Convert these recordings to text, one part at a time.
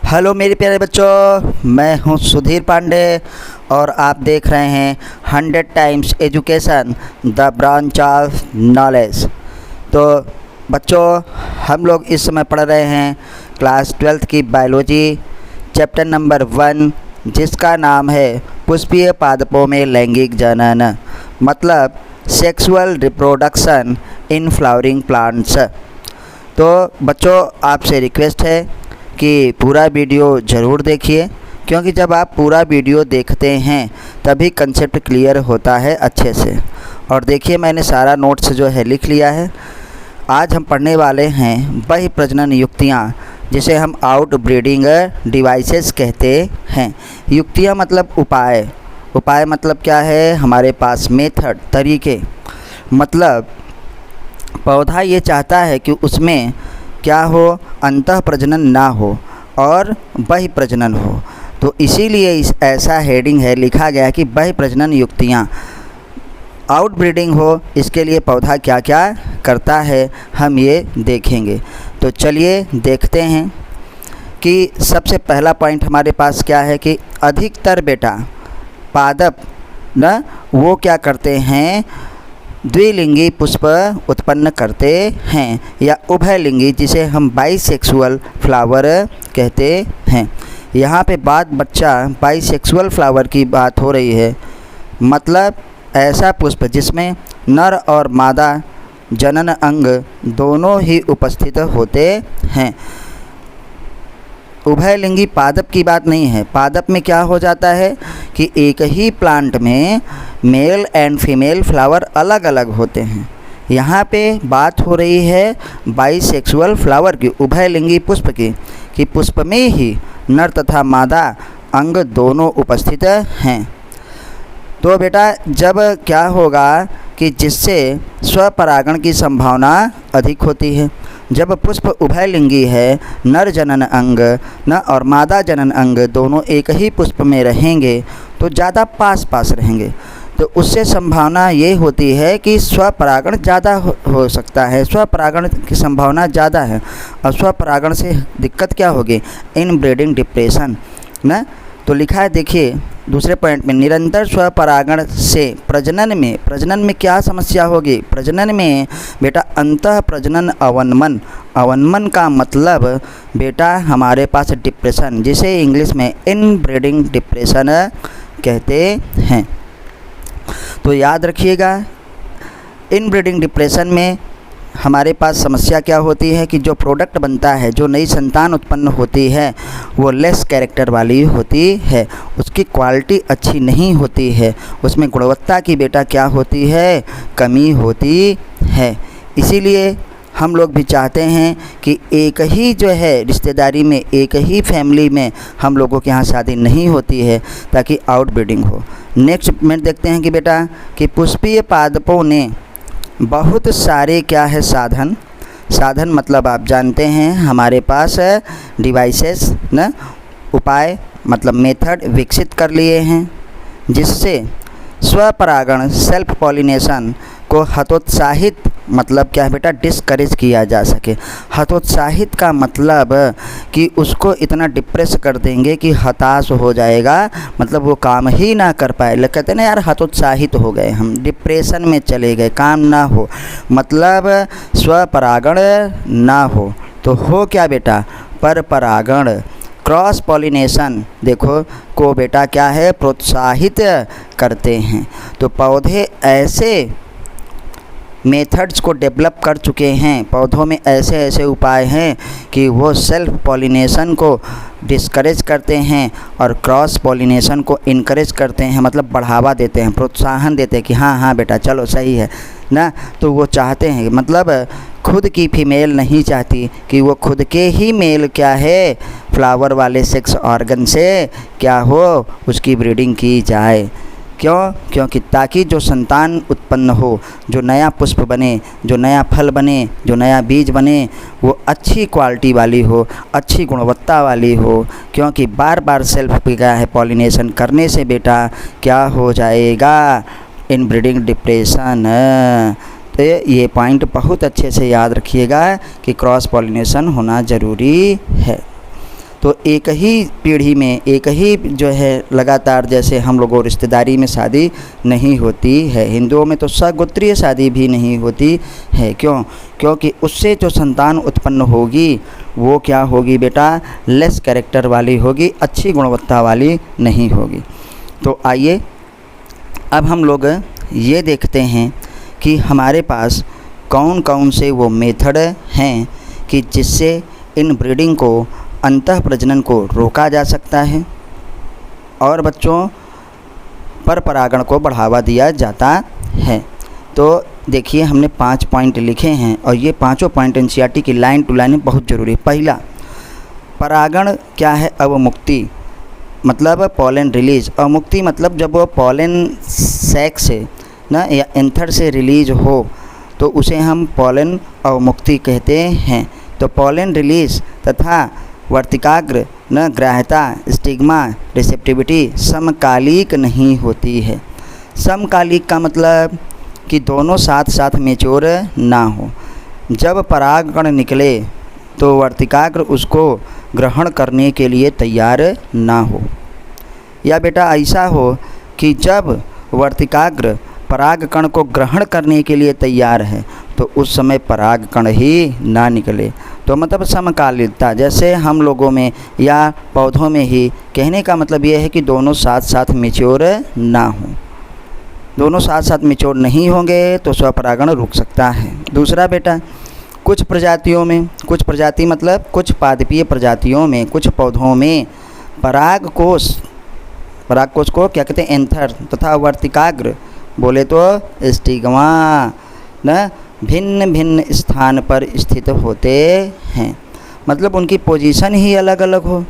Hello मेरे प्यारे बच्चों, मैं हूं सुधीर पांडे और आप देख रहे हैं 100 times education the branch of knowledge. तो बच्चों, हम लोग इस समय पढ़ रहे हैं क्लास 12th की बायोलॉजी चैप्टर नंबर 1, जिसका नाम है पुष्पीय पादपों में लैंगिक जनन, मतलब sexual reproduction in flowering plants. तो बच्चों, आपसे रिक्वेस्ट है कि पूरा वीडियो ज़रूर देखिए, क्योंकि जब आप पूरा वीडियो देखते हैं तभी कंसेप्ट क्लियर होता है अच्छे से। और देखिए, मैंने सारा नोट्स जो है लिख लिया है। आज हम पढ़ने वाले हैं बहि प्रजनन युक्तियाँ, जिसे हम आउट ब्रीडिंग डिवाइसेस कहते हैं। युक्तियाँ मतलब उपाय। उपाय मतलब क्या है? हमारे पास मेथड, तरीके। मतलब पौधा ये चाहता है कि उसमें क्या हो, अंतः प्रजनन ना हो और बहि प्रजनन हो। तो इसीलिए ऐसा हेडिंग है, लिखा गया कि बहि प्रजनन युक्तियाँ, आउट ब्रीडिंग हो, इसके लिए पौधा क्या क्या करता है, हम ये देखेंगे। तो चलिए देखते हैं कि सबसे पहला पॉइंट हमारे पास क्या है कि अधिकतर बेटा पादप न वो क्या करते हैं, द्विलिंगी पुष्प उत्पन्न करते हैं, या उभयलिंगी, जिसे हम बाइसेक्सुअल फ्लावर कहते हैं। यहाँ पे बच्चा बाइसेक्सुअल फ्लावर की बात हो रही है, मतलब ऐसा पुष्प जिसमें नर और मादा जनन अंग दोनों ही उपस्थित होते हैं। उभयलिंगी पादप की बात नहीं है। पादप में क्या हो जाता है कि एक ही प्लांट में मेल एंड फीमेल फ्लावर अलग अलग होते हैं। यहाँ पे बात हो रही है बाइसेक्सुअल फ्लावर की, उभयलिंगी पुष्प की, कि पुष्प में ही नर तथा मादा अंग दोनों उपस्थित हैं। तो बेटा, जब क्या होगा कि जिससे स्वपरागण की संभावना अधिक होती है। जब पुष्प उभयलिंगी है, नर जनन अंग न और मादा जनन अंग दोनों एक ही पुष्प में रहेंगे तो ज़्यादा पास पास रहेंगे, तो उससे संभावना ये होती है कि स्वपरागण ज़्यादा हो सकता है, स्वपरागण की संभावना ज़्यादा है। और स्वपरागण से दिक्कत क्या होगी? इनब्रीडिंग डिप्रेशन ना। तो लिखा है, देखिए दूसरे पॉइंट में, निरंतर स्वपरागण से प्रजनन में क्या समस्या होगी? प्रजनन में बेटा अंतः प्रजनन अवनमन। अवनमन का मतलब बेटा हमारे पास डिप्रेशन, जिसे इंग्लिश में इनब्रीडिंग डिप्रेशन कहते हैं। तो याद रखिएगा, इनब्रीडिंग डिप्रेशन में हमारे पास समस्या क्या होती है कि जो प्रोडक्ट बनता है, जो नई संतान उत्पन्न होती है, वो लेस कैरेक्टर वाली होती है, उसकी क्वालिटी अच्छी नहीं होती है, उसमें गुणवत्ता की बेटा क्या होती है, कमी होती है। इसीलिए हम लोग भी चाहते हैं कि एक ही जो है रिश्तेदारी में, एक ही फैमिली में हम लोगों के यहाँ शादी नहीं होती है, ताकि आउट ब्रीडिंग हो। नेक्स्ट में देखते हैं कि बेटा कि पुष्पीय पादपों ने बहुत सारे क्या है साधन मतलब आप जानते हैं हमारे पास डिवाइसेस न, उपाय मतलब मेथड विकसित कर लिए हैं, जिससे स्वपरागण सेल्फ पॉलिनेशन को हतोत्साहित, मतलब क्या है बेटा, डिस्करेज किया जा सके। हतोत्साहित का मतलब कि उसको इतना डिप्रेस कर देंगे कि हताश हो जाएगा, मतलब वो काम ही ना कर पाए। कहते हैं ना यार, हतोत्साहित हो गए, हम डिप्रेशन में चले गए, काम ना हो, मतलब स्वपरागण ना हो। तो हो क्या बेटा, परपरागण, क्रॉस पॉलिनेशन देखो को बेटा क्या है, प्रोत्साहित करते हैं। तो पौधे ऐसे मेथड्स को डेवलप कर चुके हैं, पौधों में ऐसे ऐसे उपाय हैं कि वो सेल्फ पॉलिनेशन को डिस्करेज करते हैं और क्रॉस पॉलिनेशन को इनकरेज करते हैं, मतलब बढ़ावा देते हैं, प्रोत्साहन देते हैं कि हाँ हाँ बेटा चलो सही है ना। तो वो चाहते हैं, मतलब खुद की फीमेल नहीं चाहती कि वो खुद के ही मेल क्या है, फ्लावर वाले सेक्स ऑर्गन से क्या हो, उसकी ब्रीडिंग की जाए। क्यों? क्योंकि ताकि जो संतान उत्पन्न हो, जो नया पुष्प बने, जो नया फल बने, जो नया बीज बने, वो अच्छी क्वालिटी वाली हो, अच्छी गुणवत्ता वाली हो। क्योंकि बार बार सेल्फ क्या है पॉलिनेशन करने से बेटा क्या हो जाएगा, इनब्रीडिंग डिप्रेशन। तो ये पॉइंट बहुत अच्छे से याद रखिएगा कि क्रॉस पॉलिनेशन होना ज़रूरी है। तो एक ही पीढ़ी में एक ही जो है लगातार जैसे हम लोगों रिश्तेदारी में शादी नहीं होती है। हिंदुओं में तो सगोत्रीय शादी भी नहीं होती है। क्यों? क्योंकि उससे जो संतान उत्पन्न होगी वो क्या होगी बेटा, लेस कैरेक्टर वाली होगी, अच्छी गुणवत्ता वाली नहीं होगी। तो आइए अब हम लोग ये देखते हैं कि हमारे पास कौन कौन से वो मेथड हैं कि जिससे इन ब्रीडिंग को, अंतः प्रजनन को रोका जा सकता है और बच्चों पर परागण को बढ़ावा दिया जाता है। तो देखिए हमने 5 पॉइंट लिखे हैं और ये पांचों पॉइंट एनसीईआरटी की लाइन टू लाइन बहुत ज़रूरी है। पहला, परागण क्या है? अवमुक्ति मतलब पॉलन रिलीज। अवमुक्ति मतलब जब वो पॉलन सैक से ना या एंथर से रिलीज हो तो उसे हम पॉलन अवमुक्ति कहते हैं। तो पॉलन रिलीज तथा वर्तिकाग्र न ग्राह्यता, स्टिग्मा, रिसेप्टिविटी समकालिक नहीं होती है। समकालिक का मतलब कि दोनों साथ साथ मैच्योर ना हो। जब परागकण निकले तो वर्तिकाग्र उसको ग्रहण करने के लिए तैयार ना हो, या बेटा ऐसा हो कि जब वर्तिकाग्र परागकण को ग्रहण करने के लिए तैयार है तो उस समय परागकण ही ना निकले। तो मतलब समकालिकता, जैसे हम लोगों में या पौधों में ही, कहने का मतलब ये है कि दोनों साथ साथ मैच्योर ना हो। दोनों साथ साथ मैच्योर नहीं होंगे तो स्वपरागण रुक सकता है। दूसरा बेटा, कुछ प्रजातियों में, कुछ प्रजाति मतलब कुछ पादपीय प्रजातियों में, कुछ पौधों में परागकोश को क्या कहते हैं? एंथर तथा वर्तिकाग्र बोले तो स्टिग्मा न भिन्न भिन्न स्थान पर स्थित होते हैं। मतलब उनकी पोजीशन ही अलग अलग हो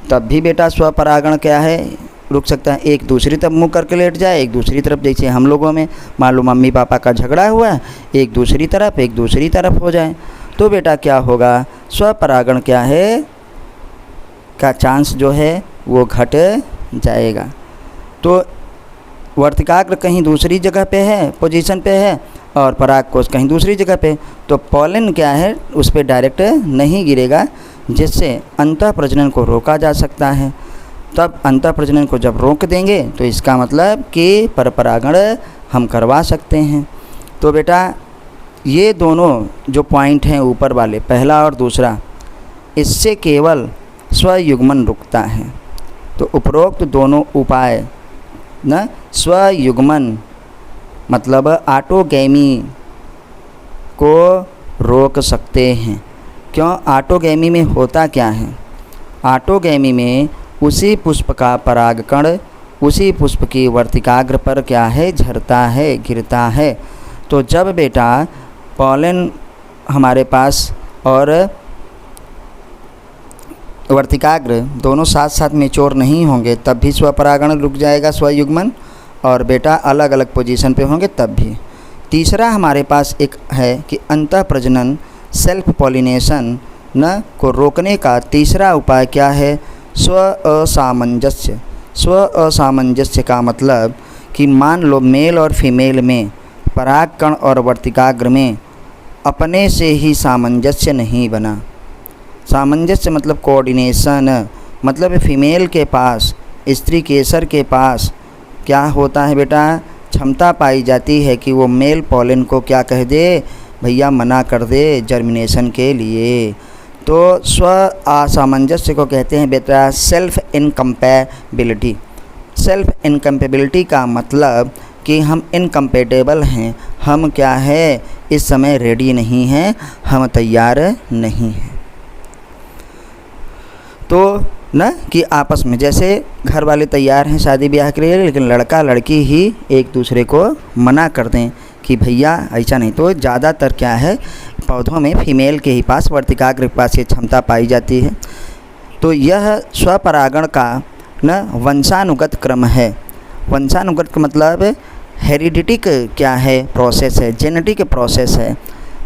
तब भी बेटा स्वपरागण क्या है? रुक सकता है। एक दूसरी तरफ मुँह करके लेट जाए, एक दूसरी तरफ, जैसे हम लोगों में मान लो मम्मी पापा का झगड़ा हुआ है, एक दूसरी तरफ हो जाए तो बेटा क्या होगा? स्वपरागण क्या है का चांस जो है वो घट जाएगा। तो वर्तिकाग्र कहीं दूसरी जगह पे है, पोजीशन पे है, और परागकोश कहीं दूसरी जगह पे, तो पॉलन क्या है उस पर डायरेक्ट नहीं गिरेगा, जिससे अंतः प्रजनन को रोका जा सकता है। तब अंतः प्रजनन को जब रोक देंगे तो इसका मतलब कि परपरागण हम करवा सकते हैं। तो बेटा ये दोनों जो पॉइंट हैं ऊपर वाले, पहला और दूसरा, इससे केवल स्वयुग्मन रुकता है। तो उपरोक्त दोनों उपाय न स्वयुग्मन मतलब ऑटोगैमी को रोक सकते हैं। क्यों? ऑटोगैमी में होता क्या है? ऑटोगैमी में उसी पुष्प का परागकण उसी पुष्प की वर्तिकाग्र पर क्या है? झरता है, गिरता है। तो जब बेटा पॉलन हमारे पास और वर्तिकाग्र दोनों साथ साथ मैच्योर नहीं होंगे तब भी स्वपरागण रुक जाएगा, स्वयुग्मन, और बेटा अलग अलग पोजीशन पे होंगे तब भी। तीसरा हमारे पास एक है कि अंतः प्रजनन सेल्फ पॉलिनेशन न को रोकने का तीसरा उपाय क्या है? स्व असामंजस्य। स्व असामंजस्य का मतलब कि मान लो मेल और फीमेल में परागकण और वर्तिकाग्र में अपने से ही सामंजस्य नहीं बना। सामंजस्य मतलब कोऑर्डिनेशन, मतलब फीमेल के पास, स्त्री केसर के पास क्या होता है बेटा? क्षमता पाई जाती है कि वो मेल पॉलन को क्या कह दे? भैया मना कर दे जर्मिनेशन के लिए। तो स्व असामंजस्य को कहते हैं बेटा सेल्फ इनकम्पैबिलिटी। सेल्फ इनकम्पैबिलिटी का मतलब कि हम इनकम्पेटेबल हैं, हम क्या है इस समय रेडी नहीं हैं, हम तैयार नहीं हैं। तो न कि आपस में जैसे घर वाले तैयार हैं शादी ब्याह के लिए, लेकिन लड़का लड़की ही एक दूसरे को मना कर दें कि भैया ऐसा नहीं। तो ज़्यादातर क्या है पौधों में फीमेल के ही पास, वर्तिकाग्र के पास ये क्षमता पाई जाती है। तो यह स्वपरागण का न वंशानुगत क्रम है। वंशानुगत का मतलब हेरिडिटिक क्या है? प्रोसेस है, जेनेटिक प्रोसेस है,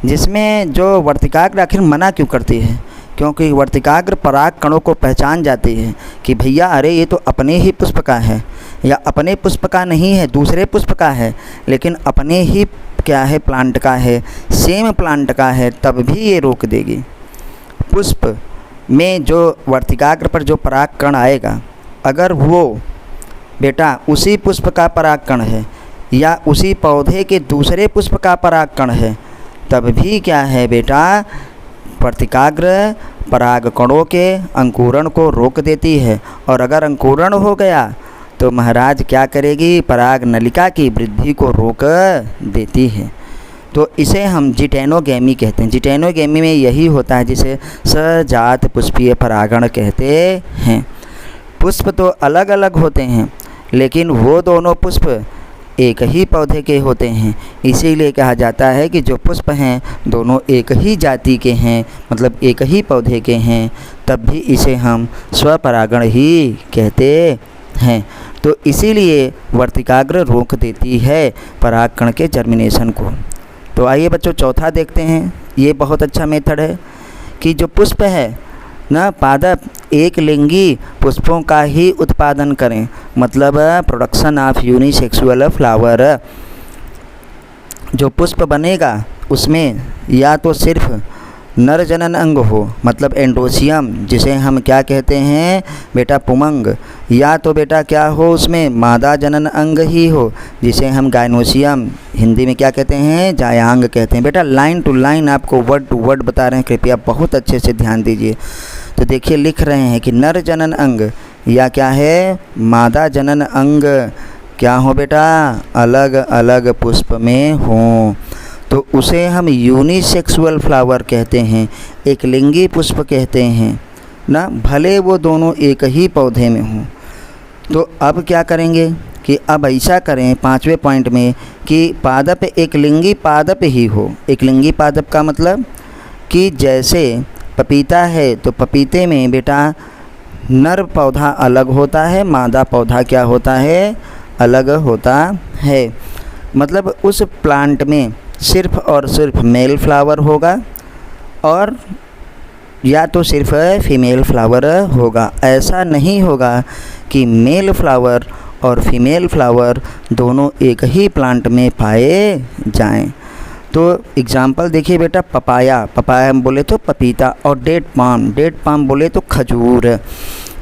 जिसमें जो वर्तिकाग्र आखिर मना क्यों करती है? क्योंकि वर्तिकाग्र पराग कणों को पहचान जाती है कि भैया अरे ये तो अपने ही पुष्प का है, या अपने पुष्प का नहीं है दूसरे पुष्प का है, लेकिन अपने ही क्या है प्लांट का है, सेम प्लांट का है, तब भी ये रोक देगी। पुष्प में जो वर्तिकाग्र पर जो परागकण आएगा, अगर वो बेटा उसी पुष्प का परागकण है या उसी पौधे के दूसरे पुष्प का परागकण है, तब भी क्या है बेटा, वर्तिकाग्र परागकणों के अंकुरण को रोक देती है। और अगर अंकुरण हो गया तो महाराज क्या करेगी, पराग नलिका की वृद्धि को रोक देती है। तो इसे हम जिटेनोगैमी कहते हैं। जिटेनोगैमी में यही होता है जिसे सजात पुष्पीय परागण कहते हैं। पुष्प तो अलग अलग होते हैं लेकिन वो दोनों पुष्प एक ही पौधे के होते हैं, इसीलिए कहा जाता है कि जो पुष्प हैं दोनों एक ही जाति के हैं, मतलब एक ही पौधे के हैं, तब भी इसे हम स्वपरागण ही कहते हैं। तो इसीलिए वर्तिकाग्र रोक देती है परागकण के जर्मिनेशन को। तो आइए बच्चों चौथा देखते हैं। ये बहुत अच्छा मेथड है कि जो पुष्प है ना, पादप एक लिंगी पुष्पों का ही उत्पादन करें, मतलब प्रोडक्शन ऑफ यूनिसेक्सुअल फ्लावर। जो पुष्प बनेगा उसमें या तो सिर्फ नर जनन अंग हो, मतलब एंडोसियम, जिसे हम क्या कहते हैं बेटा, पुमंग, या तो बेटा क्या हो उसमें मादा जनन अंग ही हो, जिसे हम गायनोसियम, हिंदी में क्या कहते हैं, जायांग कहते हैं। बेटा लाइन टू लाइन आपको वर्ड टू वर्ड बता रहे हैं, कृपया बहुत अच्छे से ध्यान दीजिए। तो देखिए लिख रहे हैं कि नर जनन अंग या क्या है, मादा जनन अंग क्या हो बेटा, अलग अलग पुष्प में हों, तो उसे हम यूनिसेक्सुअल फ्लावर कहते हैं, एक लिंगी पुष्प कहते हैं ना, भले वो दोनों एक ही पौधे में हों। तो अब क्या करेंगे कि अब ऐसा करें 5वें पॉइंट में कि पादप एक लिंगी पादप ही हो। एक लिंगी पादप का मतलब कि जैसे पपीता है तो पपीते में बेटा नर पौधा अलग होता है, मादा पौधा क्या होता है, अलग होता है। मतलब उस प्लांट में सिर्फ और सिर्फ मेल फ्लावर होगा और या तो सिर्फ फीमेल फ्लावर होगा। ऐसा नहीं होगा कि मेल फ्लावर और फीमेल फ्लावर दोनों एक ही प्लांट में पाए जाएं। तो एग्जाम्पल देखिए बेटा, पपाया, पपाया हम बोले तो पपीता, और डेट पाम बोले तो खजूर।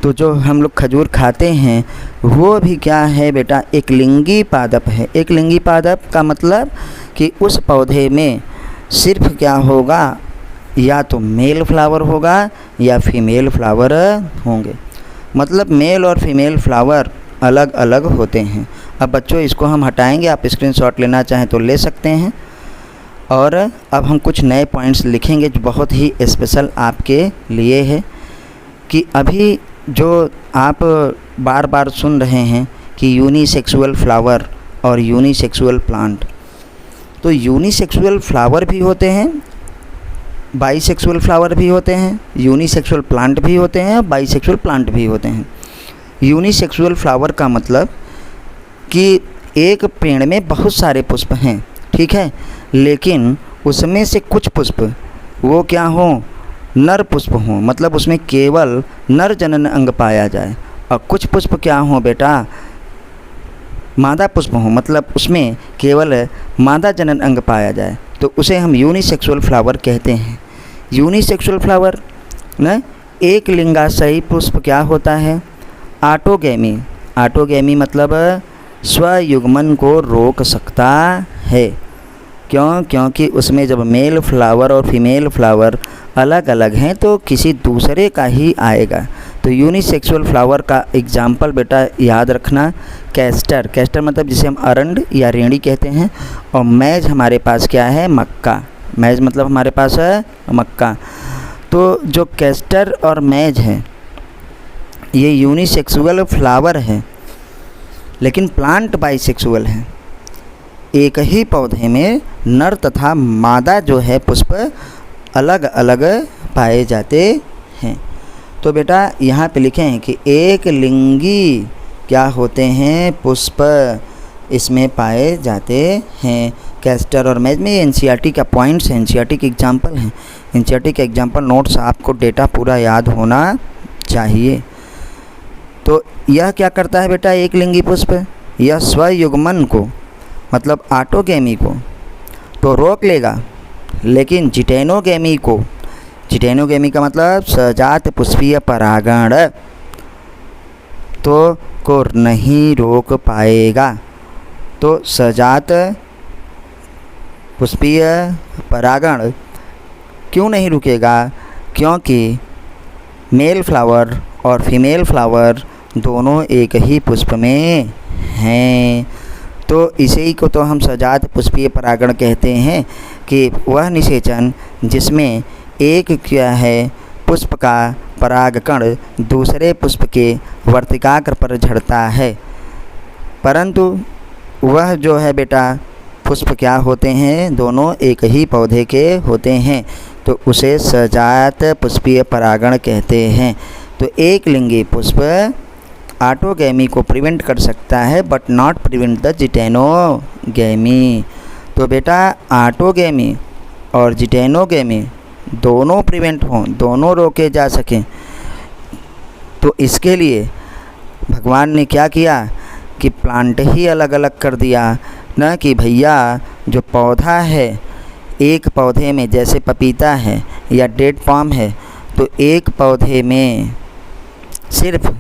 तो जो हम लोग खजूर खाते हैं वो भी क्या है बेटा, एक लिंगी पादप है। एक लिंगी पादप का मतलब कि उस पौधे में सिर्फ क्या होगा, या तो मेल फ्लावर होगा या फीमेल फ्लावर होंगे, मतलब मेल और फीमेल फ्लावर अलग अलग होते हैं। अब बच्चों इसको हम हटाएंगे, आप स्क्रीनशॉट लेना चाहें तो ले सकते हैं। और अब हम कुछ नए पॉइंट्स लिखेंगे जो बहुत ही स्पेशल आपके लिए है कि अभी जो आप बार बार सुन रहे हैं कि यूनिसेक्सुअल फ्लावर और यूनिसेक्सुअल प्लांट, तो यूनिसेक्सुअल फ्लावर भी होते हैं, बाइसेक्सुअल फ्लावर भी होते हैं, यूनिसेक्सुअल प्लांट भी होते हैं और बाइसेक्सुअल प्लांट भी होते हैं। यूनिसेक्सुअल फ्लावर का मतलब कि एक पेड़ में बहुत सारे पुष्प हैं, ठीक है, लेकिन उसमें से कुछ पुष्प वो क्या हों, नर पुष्प हों, मतलब उसमें केवल नर जनन अंग पाया जाए, और कुछ पुष्प क्या हों बेटा, मादा पुष्प हों, मतलब उसमें केवल मादा जनन अंग पाया जाए, तो उसे हम यूनिसेक्सुअल फ्लावर कहते हैं। यूनिसेक्सुअल फ्लावर न एक लिंगाशयी पुष्प क्या होता है, ऑटोगैमी। ऑटोगैमी मतलब स्वयुग्मन को रोक सकता है। क्यों? क्योंकि उसमें जब मेल फ्लावर और फीमेल फ्लावर अलग अलग हैं तो किसी दूसरे का ही आएगा। तो यूनिसेक्सुअल फ्लावर का एग्जाम्पल बेटा याद रखना, कैस्टर। कैस्टर मतलब जिसे हम अरंड या रेंडी कहते हैं, और मैज हमारे पास क्या है, मक्का। मैज मतलब हमारे पास है मक्का। तो जो कैस्टर और मैज है ये यूनिसेक्सुअल फ्लावर है, लेकिन प्लांट बाइसेक्सुअल है। एक ही पौधे में नर तथा मादा जो है पुष्प अलग अलग पाए जाते हैं। तो बेटा यहाँ पे लिखे हैं कि एक लिंगी क्या होते हैं, पुष्प इसमें पाए जाते हैं। कैस्टर और मैज में एनसीईआरटी का पॉइंट्स हैं, एनसीईआरटी के एग्जाम्पल हैं। एनसीईआरटी के एग्जाम्पल नोट्स आपको डेटा पूरा याद होना चाहिए। तो यह क्या करता है बेटा, एक लिंगी पुष्प यह स्वयुग्मन को मतलब ऑटोगैमी को तो रोक लेगा, लेकिन जिटेनोगैमी को जिटेनोगेमी का मतलब सजात पुष्पीय परागण तो को नहीं रोक पाएगा। तो सजात पुष्पीय परागण क्यों नहीं रुकेगा? क्योंकि मेल फ्लावर और फीमेल फ्लावर दोनों एक ही पुष्प में हैं। तो इसी को तो हम सजात पुष्पीय परागण कहते हैं कि वह निषेचन जिसमें एक क्या है पुष्प का परागकण दूसरे पुष्प के वर्तिकाग्र पर झड़ता है, परंतु वह जो है बेटा पुष्प क्या होते हैं, दोनों एक ही पौधे के होते हैं, तो उसे सजात पुष्पीय परागण कहते हैं। तो एक लिंगी पुष्प ऑटोगैमी को प्रिवेंट कर सकता है बट नॉट प्रिवेंट द जिटेनोगैमी। तो बेटा ऑटोगैमी और जिटेनोगैमी दोनों प्रिवेंट हों, दोनों रोके जा सकें, तो इसके लिए भगवान ने क्या किया कि प्लांट ही अलग अलग कर दिया। न कि भैया जो पौधा है एक पौधे में जैसे पपीता है या डेट पाम है, तो एक पौधे में सिर्फ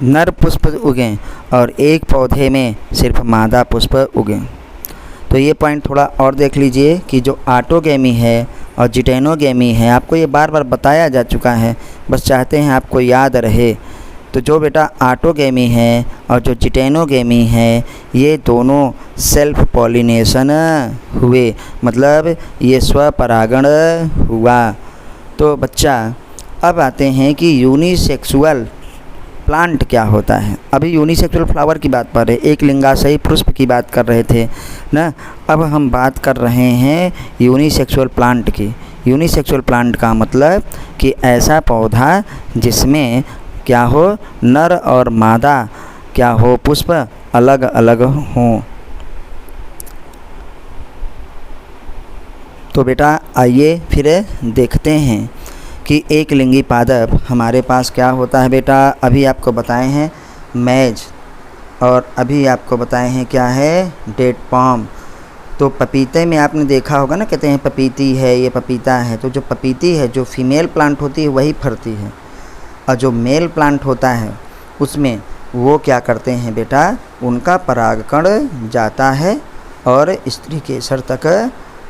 नर पुष्प उगें और एक पौधे में सिर्फ मादा पुष्प उगें। तो ये पॉइंट थोड़ा और देख लीजिए कि जो ऑटोगैमी है और जिटेनोगैमी है, आपको ये बार बार बताया जा चुका है, बस चाहते हैं आपको याद रहे। तो जो बेटा ऑटोगैमी है और जो जिटेनोगैमी है ये दोनों सेल्फ पॉलिनेशन हुए, मतलब ये स्वपरागण हुआ। तो बच्चा अब आते हैं कि यूनिसेक्सुअल प्लांट क्या होता है। अभी यूनिसेक्सुअल फ्लावर की बात कर रहे, एक लिंगाशयी पुष्प की बात कर रहे थे ना, अब हम बात कर रहे हैं यूनिसेक्सुअल प्लांट की। यूनिसेक्सुअल प्लांट का मतलब कि ऐसा पौधा जिसमें क्या हो, नर और मादा क्या हो, पुष्प अलग अलग हों। तो बेटा आइए फिर देखते हैं कि एक लिंगी पादप हमारे पास क्या होता है। बेटा अभी आपको बताए हैं मैज और अभी आपको बताए हैं क्या है, डेट पाम। तो पपीते में आपने देखा होगा ना, कहते हैं पपीती है, ये पपीता है। तो जो पपीती है जो फीमेल प्लांट होती है वही फरती है, और जो मेल प्लांट होता है उसमें वो क्या करते हैं बेटा, उनका परागकण जाता है और स्त्री केसर तक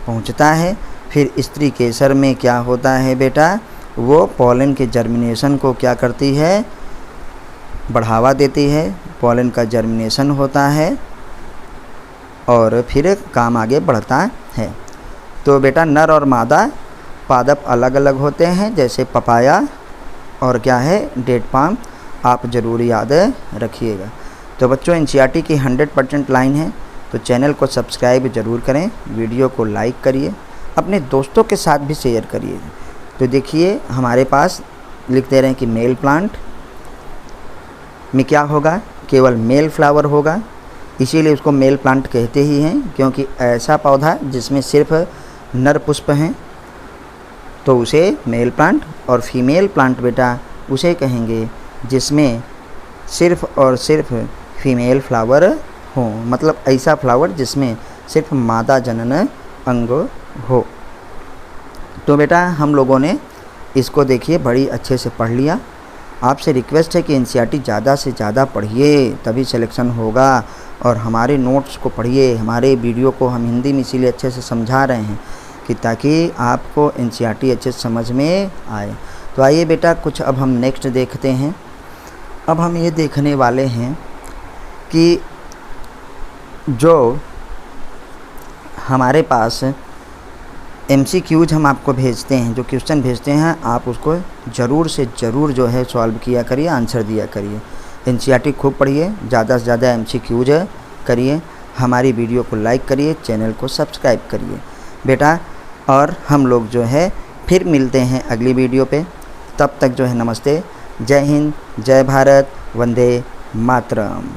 पहुंचता है। फिर स्त्री केसर में क्या होता है बेटा, वो पॉलन के जर्मिनेशन को क्या करती है, बढ़ावा देती है, पॉलन का जर्मिनेशन होता है और फिर काम आगे बढ़ता है। तो बेटा नर और मादा पादप अलग अलग होते हैं, जैसे पपाया और क्या है, डेट पाम, आप ज़रूर याद रखिएगा। तो बच्चों एनसीईआरटी की 100% लाइन है, तो चैनल को सब्सक्राइब ज़रूर करें, वीडियो को लाइक करिए, अपने दोस्तों के साथ भी शेयर करिए। तो देखिए हमारे पास लिख दे रहे हैं कि मेल प्लांट में क्या होगा, केवल मेल फ्लावर होगा, इसीलिए उसको मेल प्लांट कहते ही हैं, क्योंकि ऐसा पौधा जिसमें सिर्फ नर पुष्प हैं तो उसे मेल प्लांट। और फीमेल प्लांट बेटा उसे कहेंगे जिसमें सिर्फ और सिर्फ फीमेल फ्लावर हो, मतलब ऐसा फ्लावर जिसमें सिर्फ मादा जनन अंग हो। तो बेटा हम लोगों ने इसको देखिए बड़ी अच्छे से पढ़ लिया। आपसे रिक्वेस्ट है कि एनसीईआरटी ज़्यादा से ज़्यादा पढ़िए, तभी सिलेक्शन होगा। और हमारे नोट्स को पढ़िए, हमारे वीडियो को हम हिंदी में इसीलिए अच्छे से समझा रहे हैं कि ताकि आपको एनसीईआरटी अच्छे से समझ में आए। तो आइए बेटा कुछ अब हम नेक्स्ट देखते हैं। अब हम ये देखने वाले हैं कि जो हमारे पास MCQs हम आपको भेजते हैं, जो क्वेश्चन भेजते हैं, आप उसको ज़रूर से ज़रूर जो है सॉल्व किया करिए, आंसर दिया करिए। एनसीईआरटी खूब पढ़िए, ज़्यादा से ज़्यादा MCQs करिए, हमारी वीडियो को लाइक करिए, चैनल को सब्सक्राइब करिए बेटा। और हम लोग जो है फिर मिलते हैं अगली वीडियो पे, तब तक जो है नमस्ते, जय हिंद, जय भारत, वंदे मातरम।